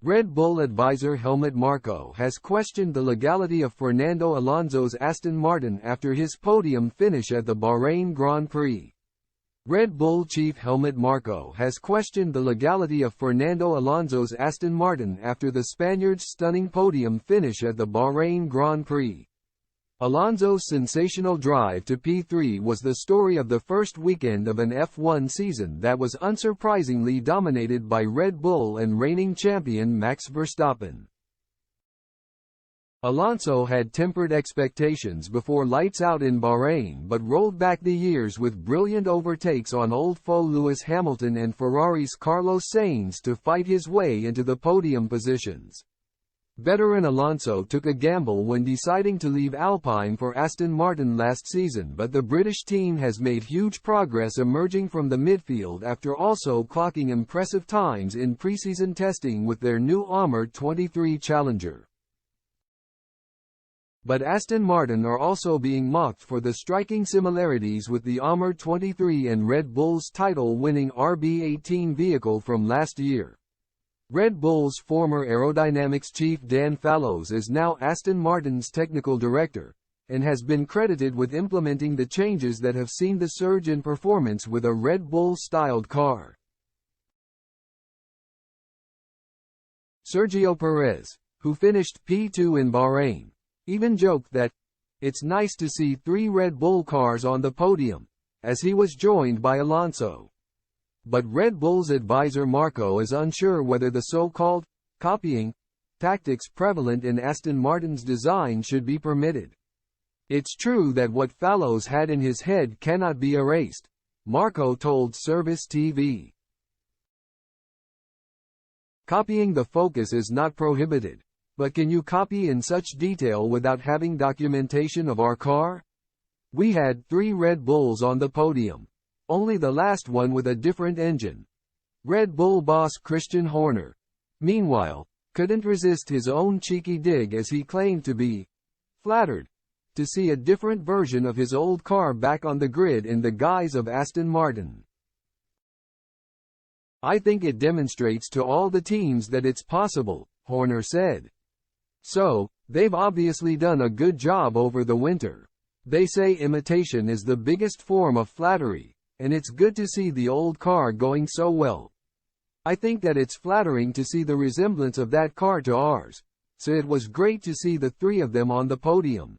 Red Bull advisor Helmut Marko has questioned the legality of Fernando Alonso's Aston Martin after his podium finish at the Bahrain Grand Prix. Red Bull chief Helmut Marko has questioned the legality of Fernando Alonso's Aston Martin after the Spaniard's stunning podium finish at the Bahrain Grand Prix. Alonso's sensational drive to P3 was the story of the first weekend of an F1 season that was unsurprisingly dominated by Red Bull and reigning champion Max Verstappen. Alonso had tempered expectations before lights out in Bahrain but rolled back the years with brilliant overtakes on old foe Lewis Hamilton and Ferrari's Carlos Sainz to fight his way into the podium positions. Veteran Alonso took a gamble when deciding to leave Alpine for Aston Martin last season, but the British team has made huge progress emerging from the midfield after also clocking impressive times in preseason testing with their new Armour 23 Challenger. But Aston Martin are also being mocked for the striking similarities with the Armour 23 and Red Bull's title-winning RB18 vehicle from last year. Red Bull's former aerodynamics chief Dan Fallows is now Aston Martin's technical director, and has been credited with implementing the changes that have seen the surge in performance with a Red Bull-styled car. Sergio Perez, who finished P2 in Bahrain, even joked that, "It's nice to see 3 Red Bull cars on the podium," as he was joined by Alonso. But Red Bull's advisor Marko is unsure whether the so-called copying tactics prevalent in Aston Martin's design should be permitted. "It's true that what Fallows had in his head cannot be erased," Marko told Service TV. "Copying the focus is not prohibited, but can you copy in such detail without having documentation of our car? We had 3 Red Bulls on the podium. Only the last one with a different engine." Red Bull boss Christian Horner, meanwhile, couldn't resist his own cheeky dig as he claimed to be flattered to see a different version of his old car back on the grid in the guise of Aston Martin. "I think it demonstrates to all the teams that it's possible," Horner said. "So, they've obviously done a good job over the winter. They say imitation is the biggest form of flattery, and it's good to see the old car going so well. I think that it's flattering to see the resemblance of that car to ours, so it was great to see the 3 of them on the podium."